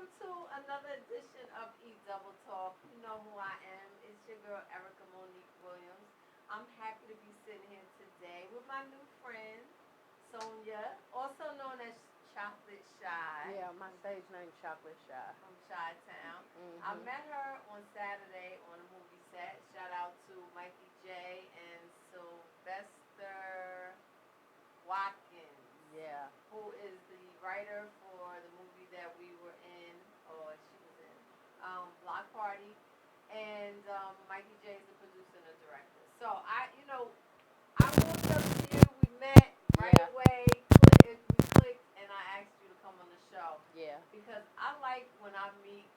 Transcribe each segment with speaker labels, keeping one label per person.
Speaker 1: welcome to another edition of E Double Talk. You know who I am. It's your girl Erica Monique Williams. I'm happy to be sitting here today with my new friend Sonia, also known as Chocolate Shy
Speaker 2: Yeah, my stage name Chocolate Shy.
Speaker 1: from Chi Town. I
Speaker 2: Mhm.
Speaker 1: met her on Saturday on a movie set. Shout out to Mikey J and Sylvester Watkins,
Speaker 2: Yeah.
Speaker 1: who is the writer for the movie that we were in, or she was in, Block Party, and Mikey J is the producer and the director. So I walked up to you, we met right
Speaker 2: Yeah.
Speaker 1: away, we clicked, and I asked you to come on the show
Speaker 2: Yeah.
Speaker 1: because I like when I meet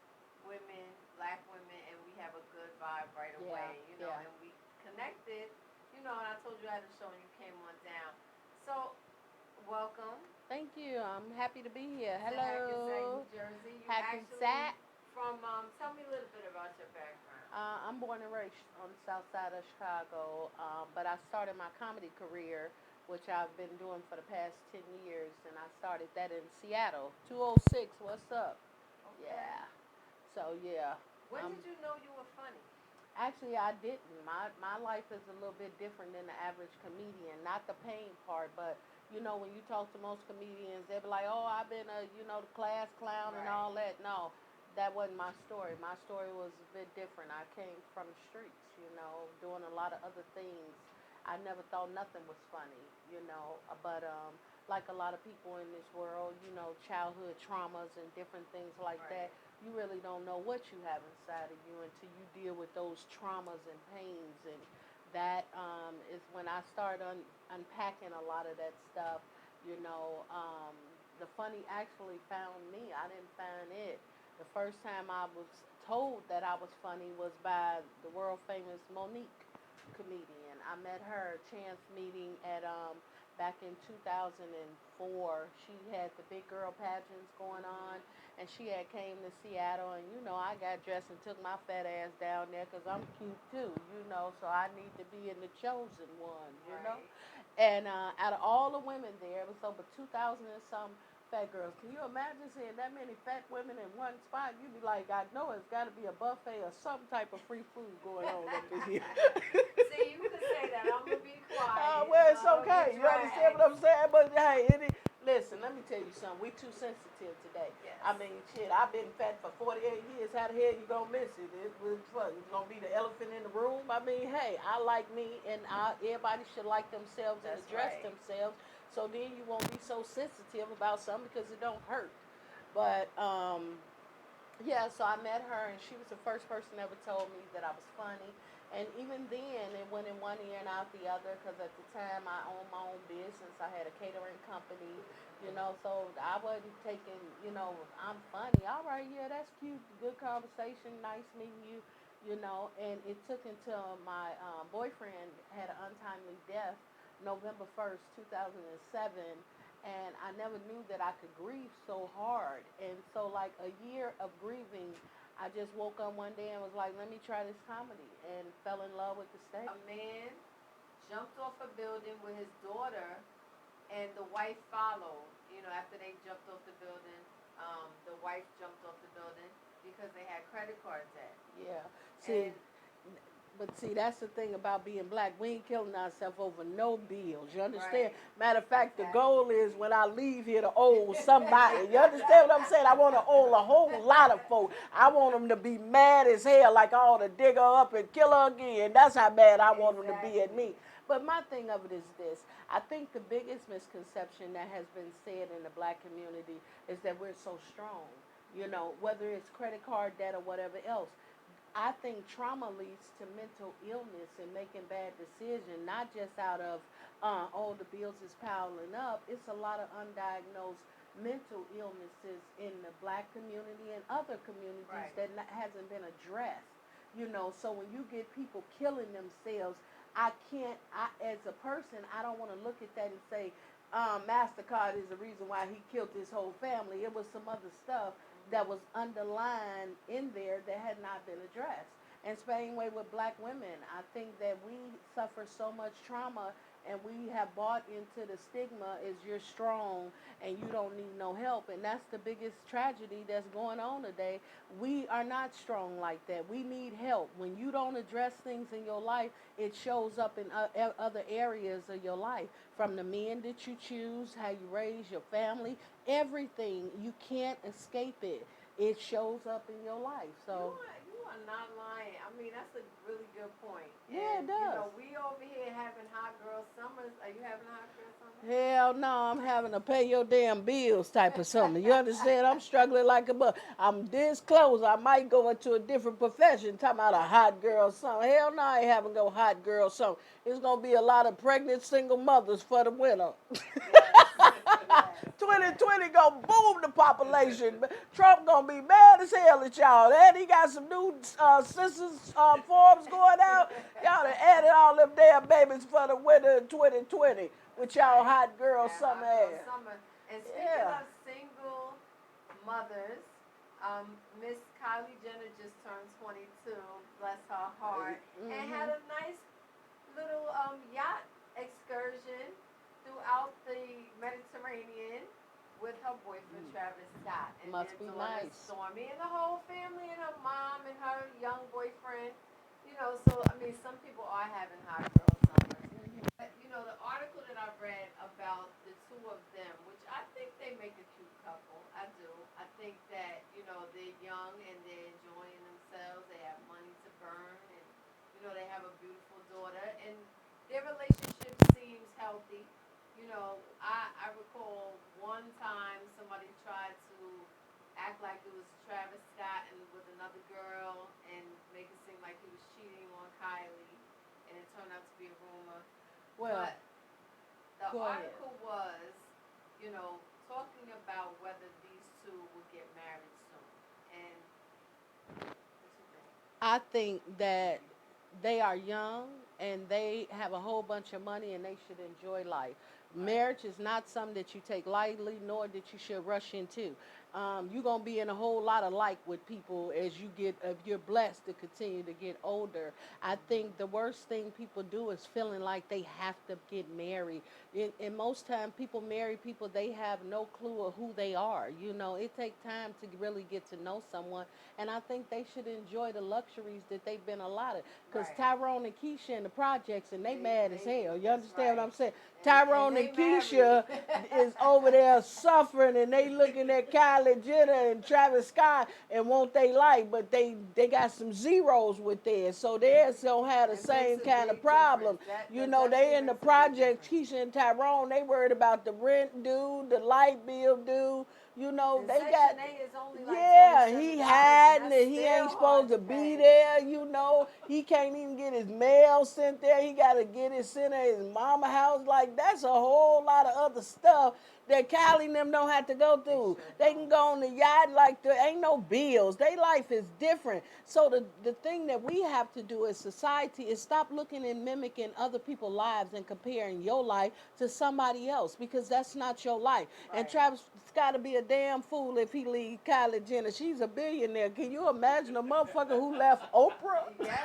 Speaker 1: women, black women, and we have a good vibe right
Speaker 2: Yeah.
Speaker 1: away,
Speaker 2: Yeah.
Speaker 1: and we connected, and I told you I had a show and you came on down. So welcome
Speaker 2: Thank you. I'm happy to be here.
Speaker 1: to Hackensack, New
Speaker 2: Hello.
Speaker 1: Jersey. You actually
Speaker 2: Hackensack.
Speaker 1: from tell me a little bit about your background.
Speaker 2: I'm born and raised on the south side of Chicago, but I started my comedy career, which I've been doing for the past 10 years, and I started that in Seattle. 206, what's up?
Speaker 1: Okay.
Speaker 2: Yeah. So, yeah.
Speaker 1: When
Speaker 2: Um,
Speaker 1: did you know you were funny?
Speaker 2: Actually, I didn't. My life is a little bit different than the average comedian. Not the pain part, but when you talk to most comedians, they be like, "Oh, I've been the class clown and
Speaker 1: Right.
Speaker 2: all that." No, that wasn't my story. My story was a bit different. I came from the streets, doing a lot of other things. I never thought nothing was funny, but like a lot of people in this world, childhood traumas and different things like
Speaker 1: Right.
Speaker 2: that, you really don't know what you have inside of you until you deal with those traumas and pains. And that is when I started unpacking a lot of that stuff. The funny actually found me. I didn't find it. The first time I was told that I was funny was by the world famous Monique, comedian. I met her chance meeting at back in 2004. She had the big girl pageants going on,
Speaker 1: Mhm.
Speaker 2: and she had came to Seattle, and I got dressed and took my fat ass down there because I'm cute too, so I need to be in the chosen one.
Speaker 1: Right.
Speaker 2: And out of all the women there, it was over 2,000 and some fat girls. Can you imagine seeing that many fat women in one spot? You'd be like, I know it's got to be a buffet or some type of free food going on up in here.
Speaker 1: See, you could say that. I'm gonna be quiet
Speaker 2: Well,
Speaker 1: so
Speaker 2: it's
Speaker 1: I don't get
Speaker 2: okay. You understand
Speaker 1: dragged.
Speaker 2: what I'm saying? But hey, listen, let me tell you something. We too sensitive today.
Speaker 1: Yes.
Speaker 2: I mean, shit, I've been fat for 48 years. How the hell you gonna miss it? It was what? It's gonna be the elephant in the room. I mean, hey, I like me, and everybody should like themselves and
Speaker 1: That's
Speaker 2: address
Speaker 1: right.
Speaker 2: themselves. So then you won't be so sensitive about something because it don't hurt. But yeah, so I met her, and she was the first person that ever told me that I was funny. And even then, it went in one ear and out the other because at the time I owned my own business. I had a catering company, so I wasn't taking, I'm funny. All right, yeah, that's cute. Good conversation. Nice meeting you. And it took until my boyfriend had an untimely death November 1st, 2007, and I never knew that I could grieve so hard. And so, like a year of grieving, I just woke up one day and was like, "Let me try this comedy," and fell in love with the stage.
Speaker 1: A man jumped off a building with his daughter, and the wife followed. After they jumped off the building, the wife jumped off the building because they had credit card debt.
Speaker 2: Yeah. See,
Speaker 1: And
Speaker 2: but see, that's the thing about being black. We ain't killing ourselves over no bills. You understand?
Speaker 1: right,
Speaker 2: Matter of fact, the goal is
Speaker 1: exactly.
Speaker 2: when I leave here to owe somebody. You understand what I'm saying? I want to owe a whole lot of folks. I want them to be mad as hell, like I ought to dig her up and kill her again. That's how bad I want them to be at
Speaker 1: Exactly.
Speaker 2: me. But my thing of it is this. I think the biggest misconception that has been said in the black community is that we're so strong. Whether it's credit card debt or whatever else. I think trauma leads to mental illness and making bad decisions, not just out of, oh, the bills is piling up. It's a lot of undiagnosed mental illnesses in the black community and other communities
Speaker 1: Right.
Speaker 2: that hasn't been addressed. So when you get people killing themselves, as a person, I don't want to look at that and say, MasterCard is the reason why he killed his whole family. It was some other stuff that was
Speaker 1: Mhm.
Speaker 2: underlined in there that had not been addressed. And same way with black women, I think that we suffer so much trauma and we have bought into the stigma is you're strong and you don't need no help, and that's the biggest tragedy that's going on today. We are not strong like that. We need help. When you don't address things in your life, it shows up in other areas of your life, from the men that you choose, how you raise your family, everything. You can't escape it. It shows up in your life. So
Speaker 1: You are not lying. I mean, that's a really good point.
Speaker 2: yeah,
Speaker 1: And
Speaker 2: it does.
Speaker 1: we over here having hot girl summers. Are you having hot girl summer?
Speaker 2: Hell no, I'm having to pay your damn bills type of something. You understand? I'm struggling like a bug. I'm this close. I might go into a different profession. Talking about a hot girl summer. Hell no, I ain't having no hot girl summer. It's gonna be a lot of pregnant single mothers for the winter.
Speaker 1: Yes. Yes.
Speaker 2: 2020 gonna boom the population. Trump gonna be mad as hell at y'all. And he got some new census forms going out. Y'all done added all them damn babies for the winter of 2020 with y'all hot girl
Speaker 1: Yeah,
Speaker 2: summer
Speaker 1: hot girl
Speaker 2: ass.
Speaker 1: summer. And speaking
Speaker 2: Yeah.
Speaker 1: of single mothers, Miss Kylie Jenner just turned 22, bless her heart, and had a nice little yacht excursion throughout the Mediterranean with her boyfriend Travis Scott and
Speaker 2: Must
Speaker 1: their
Speaker 2: be
Speaker 1: daughter
Speaker 2: nice.
Speaker 1: Stormy and the whole family and her mom and her young boyfriend. So I mean, some people are having hot girl summers. But the article that I read about the two of them, which I think they make a cute couple. I do. I think that they're young and they're enjoying themselves. They have money to burn, and they have a beautiful daughter, and their relationship seems healthy. I recall one time somebody tried to act like it was Travis Scott and with another girl and make it seem like he was cheating on Kylie, and it turned out to be a rumor.
Speaker 2: Well,
Speaker 1: But the
Speaker 2: go ahead.
Speaker 1: article was, talking about whether these two would get married soon. And what you think?
Speaker 2: I think that they are young and they have a whole bunch of money and they should enjoy life.
Speaker 1: Right.
Speaker 2: Marriage is not something that you take lightly, nor that you should rush into. You're gonna be in a whole lot of like with people as you get. If you're blessed to continue to get older, I think the worst thing people do is feeling like they have to get married. And most time, people marry people they have no clue of who they are. It takes time to really get to know someone, and I think they should enjoy the luxuries that they've been allotted. Because
Speaker 1: Right.
Speaker 2: Tyrone and Keisha in the projects, and they mad as hell. You
Speaker 1: That's
Speaker 2: understand what
Speaker 1: right.
Speaker 2: I'm saying?
Speaker 1: And
Speaker 2: Tyrone
Speaker 1: they
Speaker 2: and
Speaker 1: married.
Speaker 2: Keisha is over there suffering, and they looking at Kylie Jenner and Travis Scott and want they life, but they got some zeros with theirs, so theirs don't have the
Speaker 1: It makes
Speaker 2: same
Speaker 1: a
Speaker 2: kind of
Speaker 1: big
Speaker 2: problem.
Speaker 1: difference. That
Speaker 2: They
Speaker 1: definitely
Speaker 2: in the
Speaker 1: makes a big
Speaker 2: projects,
Speaker 1: difference.
Speaker 2: Keisha and Tyrone, they worried about the rent due, the light bill due.
Speaker 1: And
Speaker 2: They got,
Speaker 1: Section 8 is only like
Speaker 2: yeah, he
Speaker 1: $27, and
Speaker 2: hiding
Speaker 1: that's
Speaker 2: it. He ain't
Speaker 1: still hard
Speaker 2: supposed
Speaker 1: to
Speaker 2: to be
Speaker 1: pay.
Speaker 2: there. He can't even get his mail sent there. He got to get it sent at his mama house. Like, that's a whole lot of other stuff that Kylie and them don't have to go
Speaker 1: They
Speaker 2: through.
Speaker 1: sure
Speaker 2: They can
Speaker 1: don't.
Speaker 2: go on the yacht like there ain't no bills. Their life is different. So the thing that we have to do as society is stop looking and mimicking other people's lives and comparing your life to somebody else, because that's not your life. And
Speaker 1: Right.
Speaker 2: Travis got to be a damn fool if he leave Kylie Jenner. She's a billionaire. Can you imagine a motherfucker who left Oprah?
Speaker 1: Yes.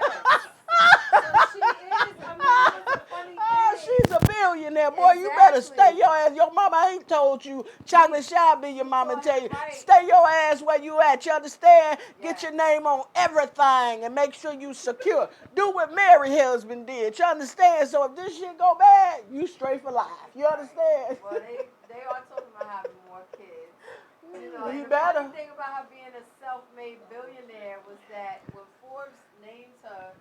Speaker 1: So she is. I mean, it's a funny
Speaker 2: Oh,
Speaker 1: thing.
Speaker 2: she's a billionaire, boy. You better stay
Speaker 1: Exactly.
Speaker 2: your ass. Your mama ain't told you. Chocolate shy be your
Speaker 1: You
Speaker 2: mama
Speaker 1: caught
Speaker 2: tell
Speaker 1: it
Speaker 2: you.
Speaker 1: right.
Speaker 2: Stay your ass where you at. You understand? Get
Speaker 1: Yes.
Speaker 2: your name on everything and make sure you secure. Do what Mary husband did. You understand? So if this shit go bad, you straight for life. You
Speaker 1: Right.
Speaker 2: understand?
Speaker 1: Well, they are talking about having more kids.
Speaker 2: He
Speaker 1: And the funny
Speaker 2: better.
Speaker 1: thing about her being a self-made billionaire was that when Forbes named her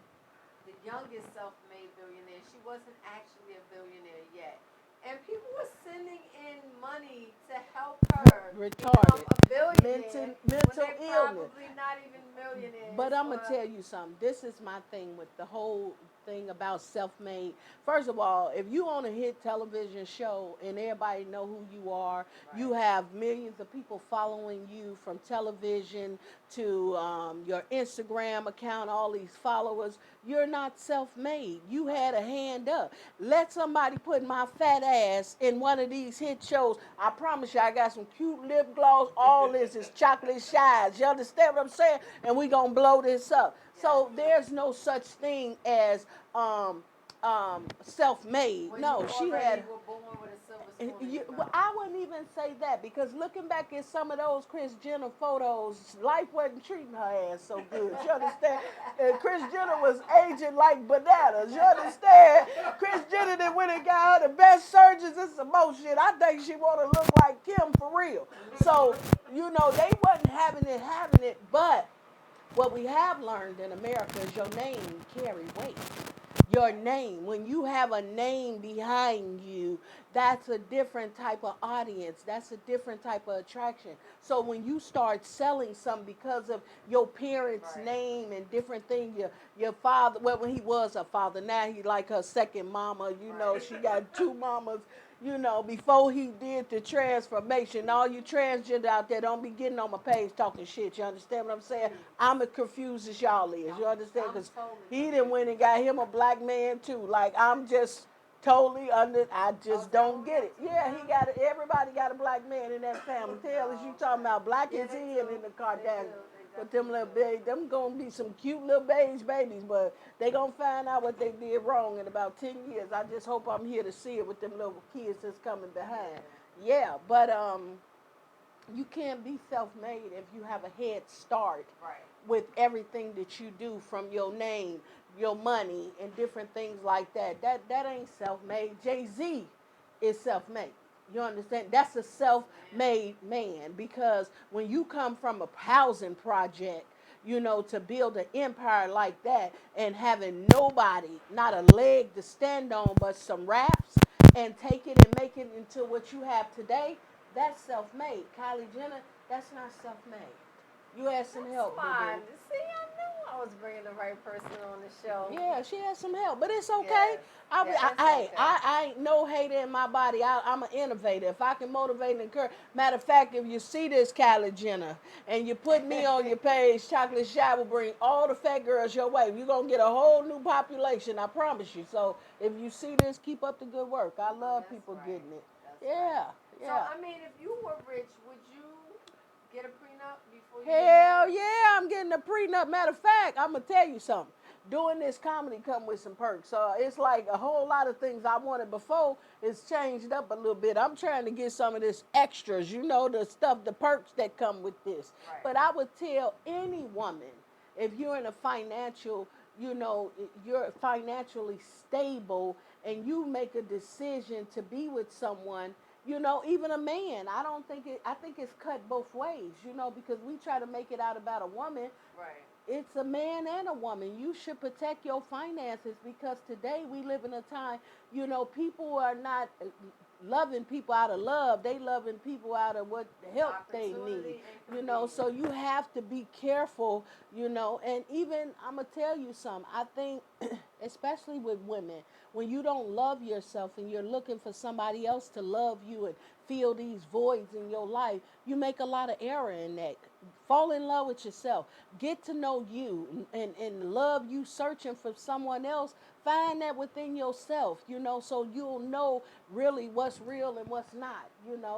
Speaker 1: the youngest self-made billionaire, she wasn't actually a billionaire yet. And people were sending in money to help her become
Speaker 2: Retarded.
Speaker 1: a billionaire when
Speaker 2: Mental
Speaker 1: they're
Speaker 2: illness.
Speaker 1: probably not even millionaires.
Speaker 2: But I'm gonna
Speaker 1: Or
Speaker 2: tell you something. This is my thing with the whole thing about self-made. First of all, if you on a hit television show and everybody know who you are, you
Speaker 1: right,
Speaker 2: have millions of people following you from television to your Instagram account, all these followers. You're not self-made. You had a hand up. Let somebody put my fat ass in one of these hit shows. I promise you, I got some cute lip gloss. All this is chocolate shies. You understand what I'm saying? And we gonna blow this up.
Speaker 1: yes,
Speaker 2: So there's no such thing as self-made.
Speaker 1: When you
Speaker 2: No, she
Speaker 1: already
Speaker 2: had.
Speaker 1: were born with a silver spoon in
Speaker 2: You,
Speaker 1: your
Speaker 2: well,
Speaker 1: mouth.
Speaker 2: I wouldn't even say that because looking back at some of those Kris Jenner photos, life wasn't treating her ass so good. You understand? And Kris Jenner was aging like bananas. You understand? Kris Jenner that went and got her the best surgeons. This is some more shit. I think she want to look like Kim for real. So they wasn't having it. But what we have learned in America is your name carry weight. Your name, when you have a name behind you, that's a different type of audience. That's a different type of attraction. So when you start selling something because of your parents'
Speaker 1: Right.
Speaker 2: name and different things, your father, well, when he was a father, now he like her second mama.
Speaker 1: Right.
Speaker 2: She got two mamas. Before he did the transformation, all you transgender out there don't be getting on my page talking shit. You understand what I'm saying? I'm as confused as y'all is. You understand?
Speaker 1: I'm
Speaker 2: Because
Speaker 1: totally
Speaker 2: he done
Speaker 1: confused.
Speaker 2: went and got him a black man too. Like I'm just totally under. I
Speaker 1: Oh,
Speaker 2: just
Speaker 1: is that
Speaker 2: don't
Speaker 1: what we
Speaker 2: get
Speaker 1: got
Speaker 2: it.
Speaker 1: to
Speaker 2: Yeah, he
Speaker 1: now?
Speaker 2: got it. Everybody got a black man in that family. Tell us you
Speaker 1: Oh,
Speaker 2: talking
Speaker 1: okay.
Speaker 2: about black
Speaker 1: Yeah,
Speaker 2: is
Speaker 1: they
Speaker 2: in
Speaker 1: do.
Speaker 2: the
Speaker 1: They do.
Speaker 2: Kardashians.
Speaker 1: They
Speaker 2: But them
Speaker 1: definitely
Speaker 2: little
Speaker 1: do.
Speaker 2: babies, them gonna be some cute little beige babies, but they gonna find out what they did wrong in about 10 years. I just hope I'm here to see it with them little kids that's coming behind.
Speaker 1: Yeah.
Speaker 2: Yeah, but you can't be self-made if you have a head start
Speaker 1: Right.
Speaker 2: with everything that you do, from your name, your money, and different things like that. That ain't self-made. Jay-Z is self-made. You understand? That's a
Speaker 1: Yes, ma'am.
Speaker 2: self-made man, because when you come from a housing project, to build an empire like that and having nobody, not a leg to stand on, but some raps, and take it and make it into what you have today, that's self-made. Kylie Jenner, that's not self-made. You had some
Speaker 1: That's
Speaker 2: help, boo boo.
Speaker 1: mine. See, I knew I was bringing the right person on the show.
Speaker 2: Yeah, she had some help, but it's okay.
Speaker 1: Yes.
Speaker 2: I,
Speaker 1: Yeah,
Speaker 2: I,
Speaker 1: it's
Speaker 2: I,
Speaker 1: okay.
Speaker 2: I ain't no hater in my body. I'm an innovator. If I can motivate and encourage. Matter of fact, if you see this Kylie Jenner and you put me on your page, Chocolate Shy will bring all the fat girls your way. You're going to get a whole new population, I promise you. So if you see this, keep up the good work. I love
Speaker 1: That's
Speaker 2: people
Speaker 1: right.
Speaker 2: getting it.
Speaker 1: That's right.
Speaker 2: Yeah,
Speaker 1: So,
Speaker 2: yeah.
Speaker 1: I mean, if you were rich, would you get a prenup before you get
Speaker 2: Hell
Speaker 1: married?
Speaker 2: yeah, I'm getting a prenup. Matter of fact, I'm gonna tell you something. Doing this comedy come with some perks. So it's like a whole lot of things I wanted before is changed up a little bit. I'm trying to get some of this extras, the stuff, the perks that come with this.
Speaker 1: Right.
Speaker 2: But I would tell any woman, if you're in a financial, you're financially stable and you make a decision to be with someone, even a man, I think it's cut both ways, because we try to make it out about a woman.
Speaker 1: Right.
Speaker 2: It's a man and a woman. You should protect your finances, because today we live in a time, people are not loving people out of love. They loving people out of what help they need.
Speaker 1: Opportunity and convenience.
Speaker 2: So you have to be careful, and even I'm gonna tell you something. I think especially with women, when you don't love yourself and you're looking for somebody else to love you and fill these voids in your life, you make a lot of error in that. Fall in love with yourself. Get to know you and love you, searching for someone else. Find that within yourself, so you'll know really what's real and what's not,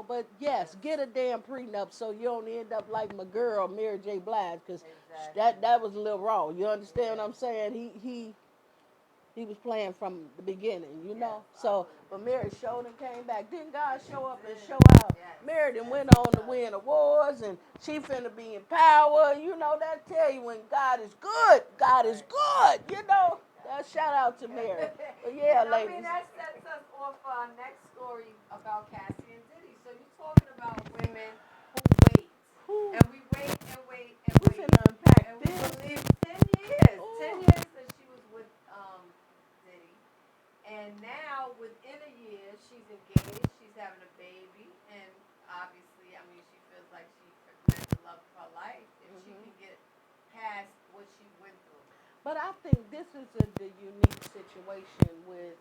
Speaker 2: But yes,
Speaker 1: Yes.
Speaker 2: get a damn prenup so you don't end up like my girl, Mary J. Blige, because
Speaker 1: Exactly.
Speaker 2: that was a little raw. You understand
Speaker 1: Yeah.
Speaker 2: what I'm saying? He was playing from the beginning.
Speaker 1: Yes,
Speaker 2: So,
Speaker 1: I
Speaker 2: but
Speaker 1: believe
Speaker 2: Mary showed and came back. Didn't God
Speaker 1: it.
Speaker 2: show up and
Speaker 1: Did.
Speaker 2: show out?
Speaker 1: Yes.
Speaker 2: Mary then
Speaker 1: Yes,
Speaker 2: went
Speaker 1: he
Speaker 2: on to
Speaker 1: does.
Speaker 2: win awards, and she finna be in power. That tell you when God is good. God is
Speaker 1: Right.
Speaker 2: good.
Speaker 1: Right.
Speaker 2: That shout out to
Speaker 1: Okay.
Speaker 2: Mary. But yeah,
Speaker 1: And I mean,
Speaker 2: ladies.
Speaker 1: that sets us off for our next story about Cassie and Diddy. So you're talking about women who wait.
Speaker 2: Whew,
Speaker 1: And we wait and wait and
Speaker 2: we
Speaker 1: wait.
Speaker 2: finna unpack
Speaker 1: And we
Speaker 2: this.
Speaker 1: believe 10 years. 10
Speaker 2: Ooh.
Speaker 1: years that she was with Diddy. And now, within a year, she's engaged. She's having a baby. And obviously, I mean, she feels like she met the love of her life if she
Speaker 2: Mhm.
Speaker 1: can get past what she went through.
Speaker 2: But I think this is the unique situation with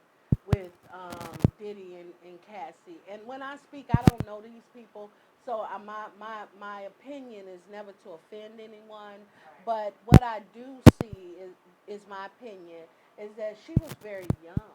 Speaker 2: Diddy and Cassie. And when I speak, I don't know these people, so my opinion is never to offend anyone.
Speaker 1: Right.
Speaker 2: But what I do see is my opinion is that she was very young.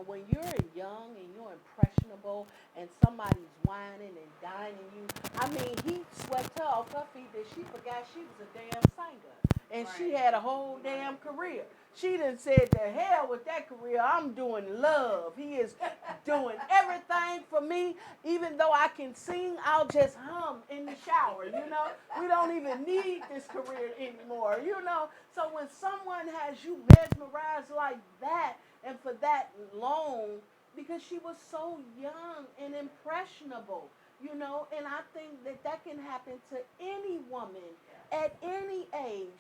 Speaker 2: When you're young and you're impressionable and somebody's whining and dining you, I mean, he swept her off her feet that she forgot she was a damn singer. and she
Speaker 1: Right.
Speaker 2: had a whole damn career. She done said to hell with that career. I'm doing love. He is doing everything for me. Even though I can sing, I'll just hum in the shower. We don't even need this career anymore. So when someone has you mesmerized like that and for that long, because she was so young and impressionable, and I think that that can happen to any woman at any age.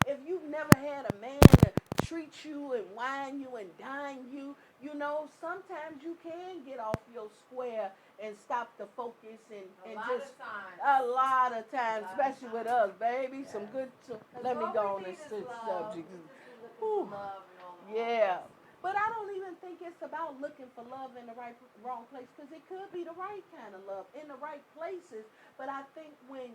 Speaker 2: If you've never had a man to treat you and wine you and dine you, sometimes you can get off your square and stop the focus and just a lot of times, especially with us, baby.
Speaker 1: Yeah.
Speaker 2: Some good. Let
Speaker 1: Because
Speaker 2: me
Speaker 1: all
Speaker 2: go
Speaker 1: we
Speaker 2: on
Speaker 1: need
Speaker 2: this
Speaker 1: is love.
Speaker 2: subject.
Speaker 1: We just be looking
Speaker 2: Whew.
Speaker 1: for love in all the wrong
Speaker 2: Yeah.
Speaker 1: places.
Speaker 2: But I don't even think it's about looking for love in the wrong place, because it could be the right kind of love in the right places. But I think when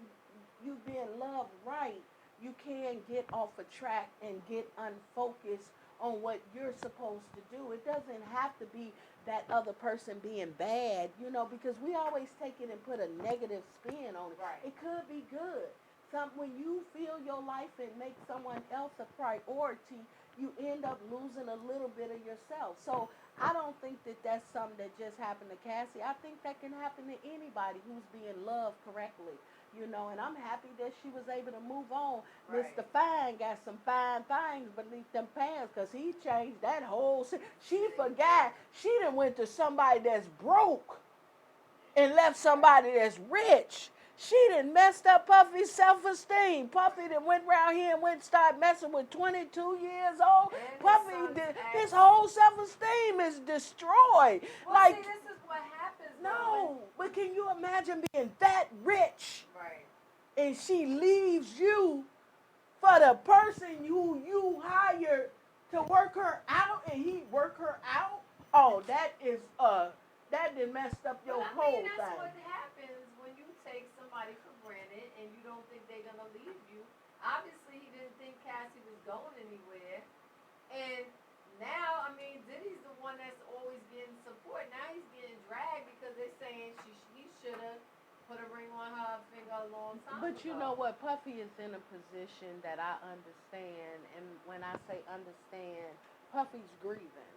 Speaker 2: you being loved right, you can get off a track and get unfocused on what you're supposed to do. It doesn't have to be that other person being bad, because we always take it and put a negative spin on it.
Speaker 1: Right.
Speaker 2: It could be good. When you feel your life and make someone else a priority, you end up losing a little bit of yourself. So I don't think that that's something that just happened to Cassie. I think that can happen to anybody who's being loved correctly. And I'm happy that she was able to move on.
Speaker 1: Right.
Speaker 2: Mr. Fine got some fine things beneath them pants, because he changed that whole. She forgot she done went to somebody that's broke and left somebody that's rich. She done messed up Puffy's self-esteem. Puffy done went around here and went and started messing with 22 years old.
Speaker 1: And
Speaker 2: Puffy, his whole self-esteem is destroyed.
Speaker 1: Well, see, this is what happens.
Speaker 2: No, but can you imagine being that rich?
Speaker 1: Right.
Speaker 2: And she leaves you for the person who you hired to work her out, and he work her out? Oh, that done messed up your whole
Speaker 1: that's
Speaker 2: thing.
Speaker 1: what happens when you take somebody for granted and you don't think they're gonna leave you. Obviously, he didn't think Cassie was going anywhere, and now, Diddy's the one that's always getting support. Now he's getting dragged because they're saying he should have put a ring on her finger a long time
Speaker 2: But
Speaker 1: ago.
Speaker 2: you know what? Puffy is in a position that I understand. And when I say understand, Puffy's grieving.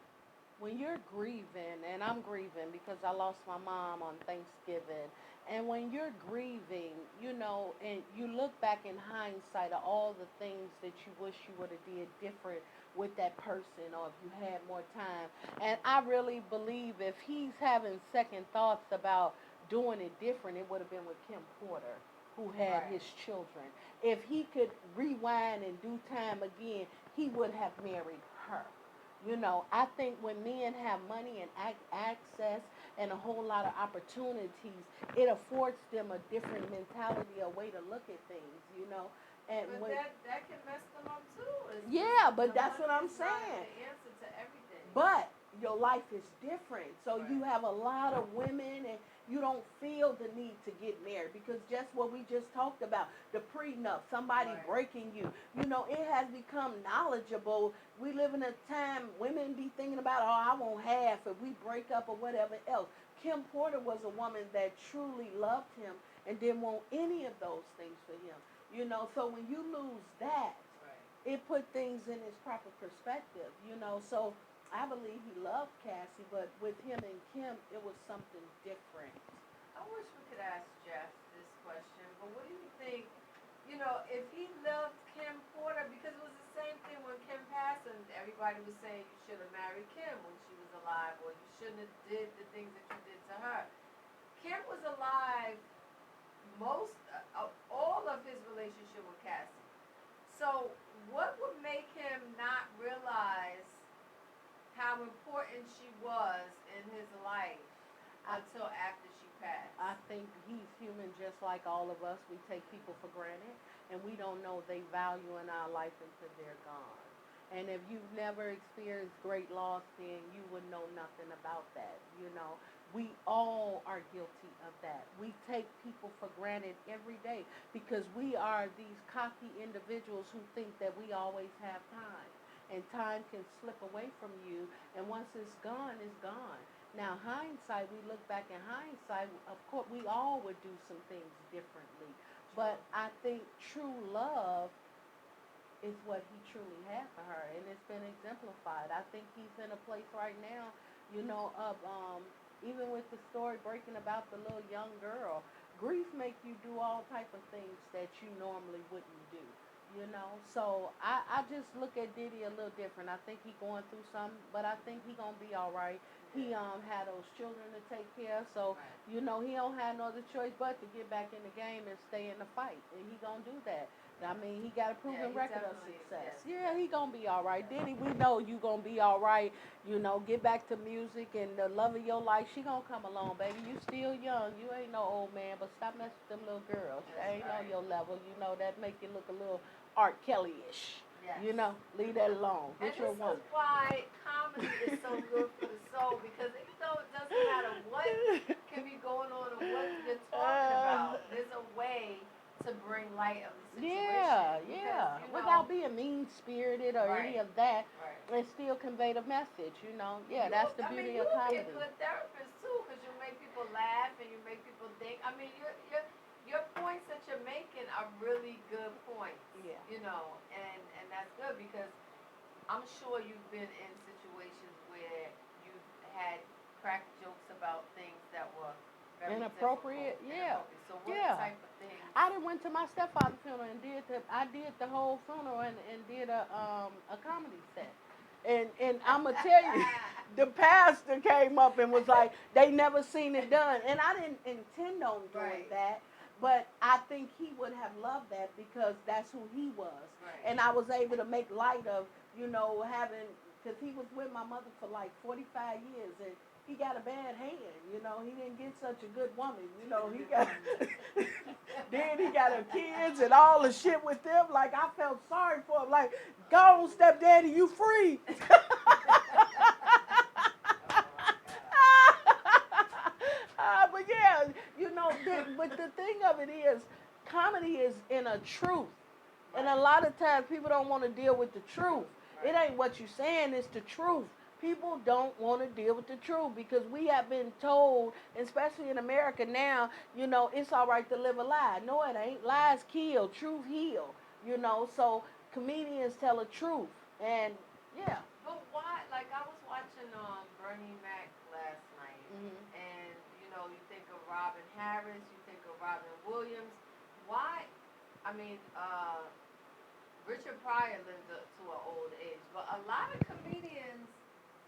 Speaker 2: When you're grieving, and I'm grieving because I lost my mom on Thanksgiving, and when you're grieving, and you look back in hindsight of all the things that you wish you would have did different with that person, or if you had more time. And I really believe if he's having second thoughts about doing it different, it would have been with Kim Porter, who had his children. If he could rewind and do time again, he would have married her. I think when men have money and access and a whole lot of opportunities, it affords them a different mentality, a way to look at things. And
Speaker 1: but that can mess them up too.
Speaker 2: Yeah, but that's what I'm saying.
Speaker 1: The answer to everything.
Speaker 2: But your life is different. So
Speaker 1: Right.
Speaker 2: you have a lot of women, and you don't feel the need to get married, because just what we just talked about, the prenup, somebody breaking you. It has become knowledgeable. We live in a time women be thinking about, oh, I won't half if we break up or whatever else. Kim Porter was a woman that truly loved him and didn't want any of those things for him. So when you lose that, it put things in its proper perspective. So I believe he loved Cassie, but with him and Kim, it was something different.
Speaker 1: I wish we could ask Jeff this question, but what do you think? If he loved Kim Porter, because it was the same thing when Kim passed, and everybody was saying you should have married Kim when she was alive, or you shouldn't have did the things that you did to her. Kim was alive most all of his relationship with Cassie. So what would make him not realize how important she was in his life until after she passed?
Speaker 2: I think he's human just like all of us. We take people for granted, and we don't know they value in our life until they're gone. And if you've never experienced great loss, then you would know nothing about that. We all are guilty of that. We take people for granted every day because we are these cocky individuals who think that we always have time. And time can slip away from you, and once it's gone, it's gone. Now, hindsight, we look back in hindsight, of course, we all would do some things differently. But I think true love is what he truly had for her, and it's been exemplified. I think he's in a place right now, of even with the story breaking about the little young girl, grief make you do all type of things that you normally wouldn't do. So I just look at Diddy a little different. I think he going through something, but I think he gonna be all right. He
Speaker 1: Yeah.
Speaker 2: had those children to take care of, so
Speaker 1: Right.
Speaker 2: he don't have no other choice but to get back in the game and stay in the fight, and he gonna do that. I mean, he got a
Speaker 1: Yeah,
Speaker 2: proven
Speaker 1: he
Speaker 2: record of
Speaker 1: definitely,
Speaker 2: success.
Speaker 1: yes,
Speaker 2: Yeah, he gonna
Speaker 1: definitely.
Speaker 2: be all right.
Speaker 1: Yes.
Speaker 2: Diddy, we know you gonna be all right. Get back to music and the love of your life. She gonna come along, baby. You still young. You ain't no old man, but stop messing with them little girls.
Speaker 1: That's
Speaker 2: They ain't on
Speaker 1: right.
Speaker 2: your level. That make you look a little R. Kelly-ish.
Speaker 1: Yes.
Speaker 2: Leave that alone.
Speaker 1: And
Speaker 2: Get your
Speaker 1: this is
Speaker 2: woman.
Speaker 1: why comedy is so good for the soul, because even though it doesn't matter what can be going on or what you're talking
Speaker 2: uh,
Speaker 1: about, there's a way to bring light of the situation.
Speaker 2: Yeah,
Speaker 1: Because,
Speaker 2: yeah. Without being mean spirited or any
Speaker 1: right,
Speaker 2: of that,
Speaker 1: right.
Speaker 2: and still convey the message. Yeah,
Speaker 1: You,
Speaker 2: that's the
Speaker 1: I mean,
Speaker 2: beauty
Speaker 1: you
Speaker 2: of
Speaker 1: would be a
Speaker 2: comedy.
Speaker 1: good therapist too, because you make people laugh and you make people think. I mean, your points that you're making are really good points.
Speaker 2: Yeah.
Speaker 1: And that's good because I'm sure you've been in situations where you've had crack jokes about things that were very difficult,
Speaker 2: Inappropriate, yeah.
Speaker 1: inappropriate. So what
Speaker 2: Yeah.
Speaker 1: type of things?
Speaker 2: I done went to my stepfather's funeral and I did the whole funeral and did a comedy set. And I'ma tell you, the pastor came up and was like, they never seen it done. And I didn't intend on doing
Speaker 1: Right,
Speaker 2: that, but I think he would have loved that because that's who he was.
Speaker 1: right.
Speaker 2: And I was able to make light of, having, because he was with my mother for like 45 years and he got a bad hand, he didn't get such a good woman, he got, then he got her kids and all the shit with them. Like, I felt sorry for him. Like, go on, stepdaddy, you free.
Speaker 1: Oh my God.
Speaker 2: But yeah, but the thing of it is, comedy is in a truth. And a
Speaker 1: Right,
Speaker 2: lot of times people don't want to deal with the truth. It
Speaker 1: right.
Speaker 2: ain't what you're saying, it's the truth. People don't want to deal with the truth because we have been told, especially in America now, it's all right to live a lie. No, it ain't. Lies kill, truth heal. So comedians tell the truth. And yeah.
Speaker 1: But why? Like I was watching Bernie Mac last night,
Speaker 2: Hmm.
Speaker 1: and you think of Robin Harris, you think of Robin Williams. Why? I mean, Richard Pryor lived to an old age, but a lot of comedians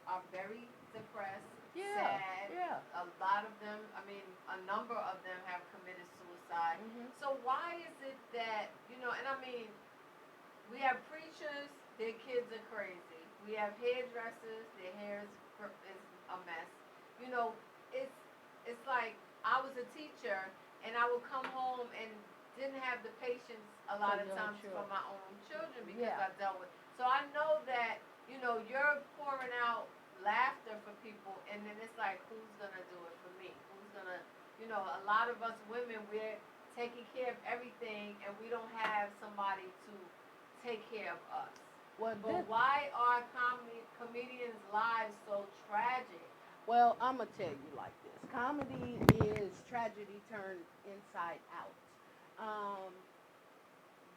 Speaker 1: are very depressed,
Speaker 2: Yeah.
Speaker 1: sad.
Speaker 2: Yeah.
Speaker 1: A lot of them, I mean, a number of them have committed suicide.
Speaker 2: Hmm.
Speaker 1: So why is it that And I mean, we have preachers, their kids are crazy. We have hairdressers, their hair is a mess. You know, it's it's like I was a teacher and I would come home and didn't have the patience a
Speaker 2: For
Speaker 1: lot of
Speaker 2: young
Speaker 1: times for
Speaker 2: children.
Speaker 1: my own children because
Speaker 2: Yeah.
Speaker 1: I dealt with. So I know that you're pouring out laughter for people, and then it's like, who's gonna do it for me? Who's gonna, a lot of us women, we're taking care of everything, and we don't have somebody to take care of us.
Speaker 2: Well,
Speaker 1: But why are comedians' lives so tragic?
Speaker 2: Well, I'm gonna tell you like this. Comedy is tragedy turned inside out. Um,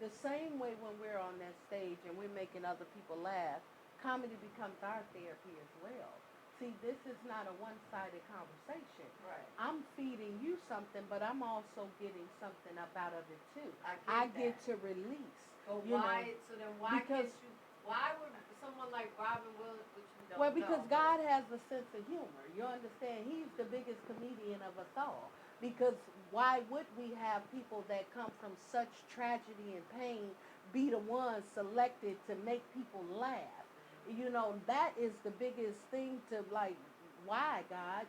Speaker 2: the same way when we're on that stage and we're making other people laugh, comedy becomes our therapy as well. See, this is not a one-sided conversation.
Speaker 1: Right.
Speaker 2: I'm feeding you something, but I'm also getting something up out of it too.
Speaker 1: I
Speaker 2: I
Speaker 1: get
Speaker 2: get
Speaker 1: that.
Speaker 2: to release.
Speaker 1: But
Speaker 2: You know,
Speaker 1: why? So then, why
Speaker 2: because
Speaker 1: can't you? Why would someone like Robin Williams, which we
Speaker 2: Well,
Speaker 1: don't
Speaker 2: because
Speaker 1: know, but
Speaker 2: God has a sense of humor. You understand? He's the biggest comedian of us all. Because why would we have people that come from such tragedy and pain be the ones selected to make people laugh? That is the biggest thing to like, why, God?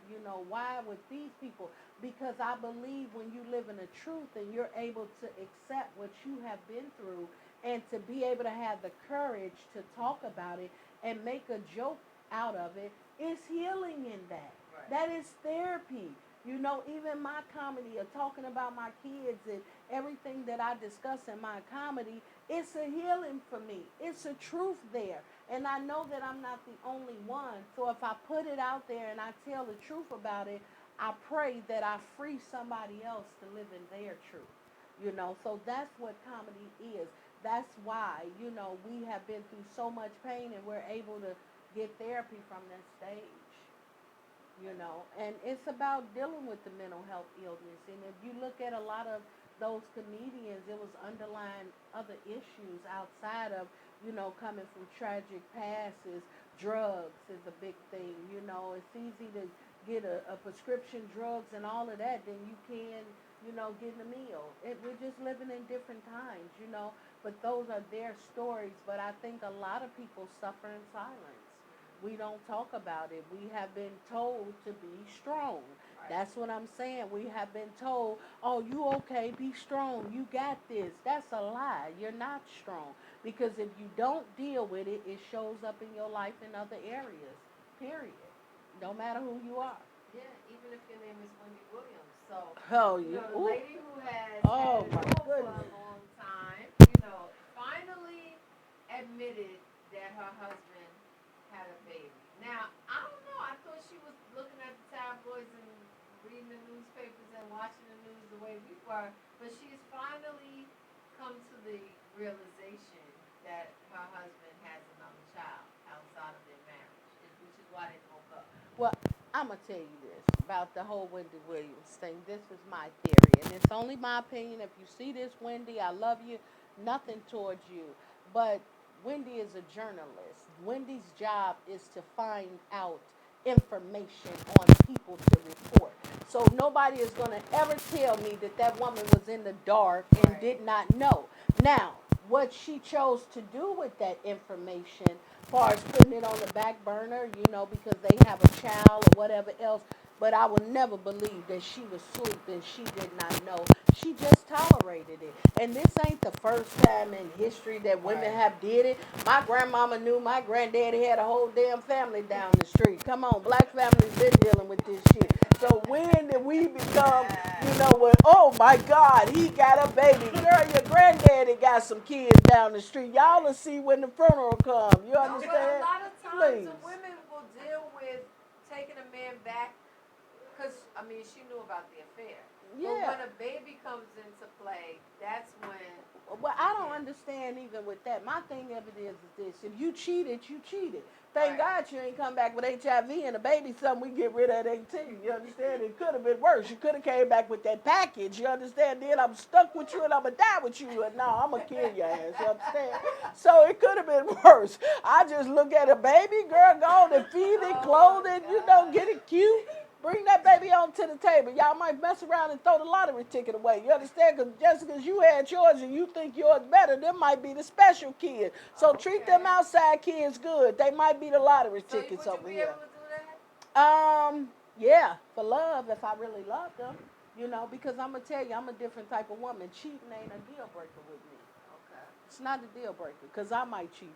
Speaker 2: Why with these people? Because I believe when you live in the truth and you're able to accept what you have been through and to be able to have the courage to talk about it and make a joke out of it, it's healing in that.
Speaker 1: right,
Speaker 2: That is therapy. Even my comedy of talking about my kids and everything that I discuss in my comedy, it's a healing for me. It's a truth there. And I know that I'm not the only one. So if I put it out there and I tell the truth about it, I pray that I free somebody else to live in their truth. So that's what comedy is. that's why, we have been through so much pain and we're able to get therapy from that stage. And it's about dealing with the mental health illness. And if you look at a lot of those comedians, it was underlying other issues outside of, coming from tragic passes. Drugs is a big thing. It's easy to get a prescription drugs and all of that, then you can, getting a meal. We're just living in different times. But those are their stories. But I think a lot of people suffer in silence. We don't talk about it. We have been told to be strong.
Speaker 1: Right.
Speaker 2: That's what I'm saying. We have been told, oh, you okay, be strong, you got this. That's a lie. You're not strong. Because if you don't deal with it, it shows up in your life in other areas. Period. No matter who you are.
Speaker 1: Yeah, even if your name is Wendy Williams. So,
Speaker 2: Oh,
Speaker 1: the lady who has
Speaker 2: oh
Speaker 1: had
Speaker 2: my
Speaker 1: it for a
Speaker 2: goodness.
Speaker 1: long time, finally admitted that her husband had a baby. Now, I don't know. I thought she was looking at the tabloids and reading the newspapers and watching the news the way we were, but she's finally come to the realization that her husband has another child outside of their marriage, which is why they broke up.
Speaker 2: Well, I'm going to tell you this about the whole Wendy Williams thing. This is my theory, and it's only my opinion. If you see this, Wendy, I love you. Nothing towards you. But Wendy is a journalist. Wendy's job is to find out information on people to report. So nobody is going to ever tell me that that woman was in the dark and
Speaker 1: Right.
Speaker 2: did not know. Now, what she chose to do with that information, as far as putting it on the back burner, because they have a child or whatever else, but I would never believe that she was asleep and she did not know. She just tolerated it. And this ain't the first time in history that women
Speaker 1: Right.
Speaker 2: have did it. My grandmama knew my granddaddy had a whole damn family down the street. Come on, black families been dealing with this shit. So when did we become, oh my God, he got a baby. Girl, your granddaddy got some kids down the street. Y'all will see when the funeral comes. You
Speaker 1: No, but a
Speaker 2: understand?
Speaker 1: lot of times
Speaker 2: Please.
Speaker 1: the women will deal with taking a man back because, she knew about the affair. But
Speaker 2: Yeah.
Speaker 1: when a baby comes into play, that's when.
Speaker 2: Well, I don't
Speaker 1: Yeah.
Speaker 2: understand even with that. My thing of it is this: if you cheated, you cheated. Thank
Speaker 1: Right.
Speaker 2: God you ain't come back with HIV and a baby. Something we get rid of at 18. You understand? It could have been worse. You could have came back with that package. You understand? Then I'm stuck with you and I'm gonna die with you. And no, I'm gonna kill your ass. You understand? So it could have been worse. I just look at a baby girl, go on and feed it, clothe it. Get it cute. Bring that baby on to the table. Y'all might mess around and throw the lottery ticket away. You understand? Because just because you had yours and you think yours better, them might be the special kids. So treat them
Speaker 1: Okay.
Speaker 2: outside kids good. They might be the lottery
Speaker 1: So
Speaker 2: tickets
Speaker 1: would you
Speaker 2: over
Speaker 1: be
Speaker 2: here.
Speaker 1: able to do that?
Speaker 2: Yeah, for love, if I really love them. Because I'm going to tell you, I'm a different type of woman. Cheating ain't a deal breaker with me.
Speaker 1: Okay.
Speaker 2: It's not a deal breaker because I might cheat,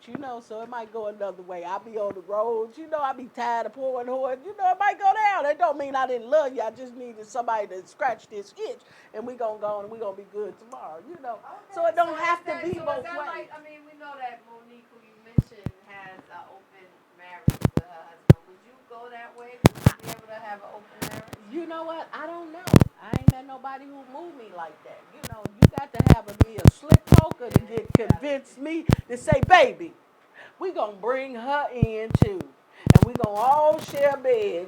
Speaker 2: so it might go another way. I'll be on the roads, I be tired of pouring horn, it might go down. That don't mean I didn't love you. I just needed somebody to scratch this itch and we gonna go and we gonna be good tomorrow.
Speaker 1: Okay.
Speaker 2: So it don't
Speaker 1: So
Speaker 2: have to
Speaker 1: is
Speaker 2: be
Speaker 1: so
Speaker 2: both
Speaker 1: is that
Speaker 2: ways.
Speaker 1: we know that Monique, who you mentioned, has an open marriage with her husband. Would you go that way? Would you be able to have an open marriage?
Speaker 2: You know what? I don't know. I ain't met nobody who moved me like that. You got to have me a slick poker to get convince me to say, baby, we gonna bring her in too. And we gonna all share bed,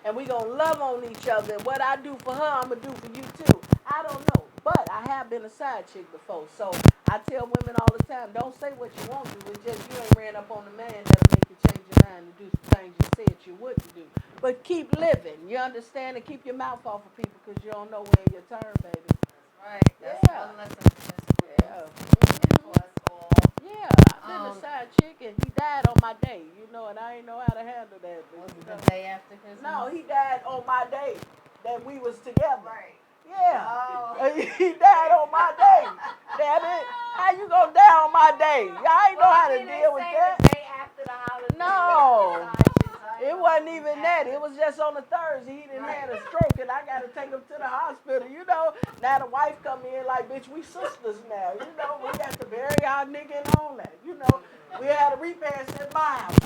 Speaker 2: and we gonna love on each other. And what I do for her, I'm gonna do for you too. I don't know. But I have been a side chick before. So I tell women all the time, don't say what you won't do. It's just you ain't ran up on the man that'll make you change your mind to do some things you said you wouldn't do. But keep living. You understand? And keep your mouth off of people because you don't know when your turn, baby.
Speaker 1: That's right. That's
Speaker 2: Yeah.
Speaker 1: one lesson from this group
Speaker 2: Yeah.
Speaker 1: and for us all.
Speaker 2: Yeah, I've been a
Speaker 1: Um,
Speaker 2: side chick and he died on my day, and I ain't know how to handle that.
Speaker 1: was
Speaker 2: But,
Speaker 1: it the day after Christmas?
Speaker 2: No, he died on my day that we was together.
Speaker 1: Right.
Speaker 2: Yeah.
Speaker 1: Oh.
Speaker 2: He died on my day. Damn it. How you gonna die on my day? Y'all ain't know how to deal with that.
Speaker 1: The day after the holiday.
Speaker 2: No. It wasn't
Speaker 1: even
Speaker 2: even that. It was just on a Thursday. He didn't
Speaker 1: Right.
Speaker 2: had a stroke and I got to take him to the hospital. Now the wife come in like, bitch, we sisters now. We got to bury our nigga and all that. We had a repast at my house.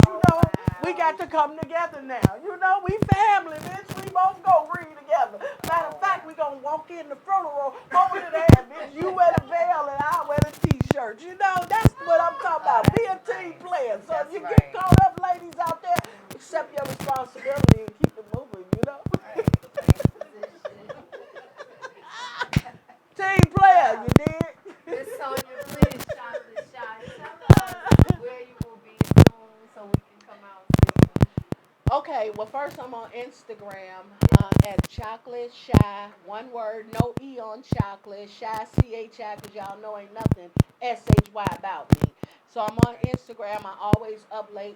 Speaker 2: We got to come together now. We family, bitch. We both go read together. Matter of fact, we gonna walk in the funeral over to there, bitch. You wear the veil and I wear the t-shirt. shirts. You know, that's what I'm talking about. Be a
Speaker 1: That's
Speaker 2: team
Speaker 1: nice.
Speaker 2: player. So if
Speaker 1: That's
Speaker 2: you get
Speaker 1: right.
Speaker 2: caught up, ladies out there, accept your responsibility and keep it moving. You know.
Speaker 1: Right. Same position.
Speaker 2: Team player,
Speaker 1: Well,
Speaker 2: you did.
Speaker 1: Miss Sonia, please, chocolate shy, tell us where you will be soon so we can come out and see you.
Speaker 2: Okay, well, first I'm on Instagram
Speaker 1: Yes.
Speaker 2: at Chocolate Shy. One word, no E on chocolate. Shy, CHI, because y'all know ain't nothing SHY about me. So I'm on
Speaker 1: Right.
Speaker 2: Instagram. I always upload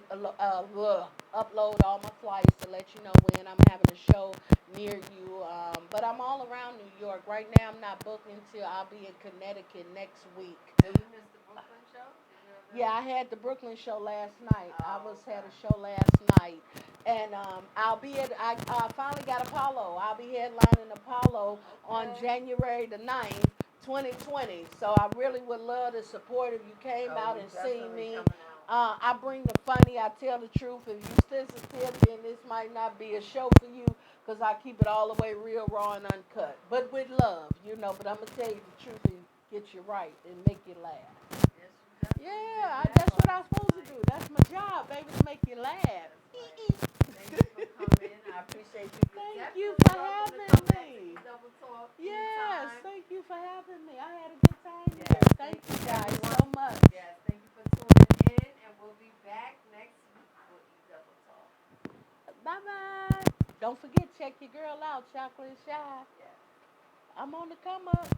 Speaker 2: all my flyers to let you know when I'm having a show near you. But I'm all around New York. Right now, I'm not booked until I'll be in Connecticut next week.
Speaker 1: Did we miss the Brooklyn show? Did you have
Speaker 2: Yeah,
Speaker 1: that?
Speaker 2: I had the Brooklyn show last night. I
Speaker 1: Oh,
Speaker 2: was had
Speaker 1: okay.
Speaker 2: a show last night, and I'll be at. I finally got Apollo. I'll be headlining Apollo on
Speaker 1: Okay.
Speaker 2: January the 9th, 2020. So I really would love to support if you came
Speaker 1: Oh,
Speaker 2: out
Speaker 1: we
Speaker 2: and seen
Speaker 1: definitely
Speaker 2: me.
Speaker 1: coming out.
Speaker 2: I bring the funny. I tell the truth. If you sensitive, then this might not be a show for you because I keep it all the way real, raw, and uncut, but with love, you know. But I'm gonna tell you the truth and get you right and make you laugh.
Speaker 1: Yes, you definitely did
Speaker 2: Yeah,
Speaker 1: that
Speaker 2: that's what I'm
Speaker 1: last
Speaker 2: supposed to do.
Speaker 1: night.
Speaker 2: That's my job, baby, to make you laugh.
Speaker 1: That's right. Thank you for coming. I appreciate you. You're
Speaker 2: Thank you
Speaker 1: definitely
Speaker 2: for
Speaker 1: welcome to
Speaker 2: having
Speaker 1: come back to
Speaker 2: me.
Speaker 1: Eat Double Talk
Speaker 2: Yes,
Speaker 1: anytime.
Speaker 2: thank you for having me. I had a good time
Speaker 1: Yes,
Speaker 2: here.
Speaker 1: thank
Speaker 2: Thank
Speaker 1: you,
Speaker 2: you guys
Speaker 1: everyone.
Speaker 2: so much.
Speaker 1: Yes, thank you for tuning in, and we'll be back next week for Eat Double Talk.
Speaker 2: Bye bye. Don't forget, check your girl out, Chocolate Shy.
Speaker 1: Yes.
Speaker 2: I'm on the come up.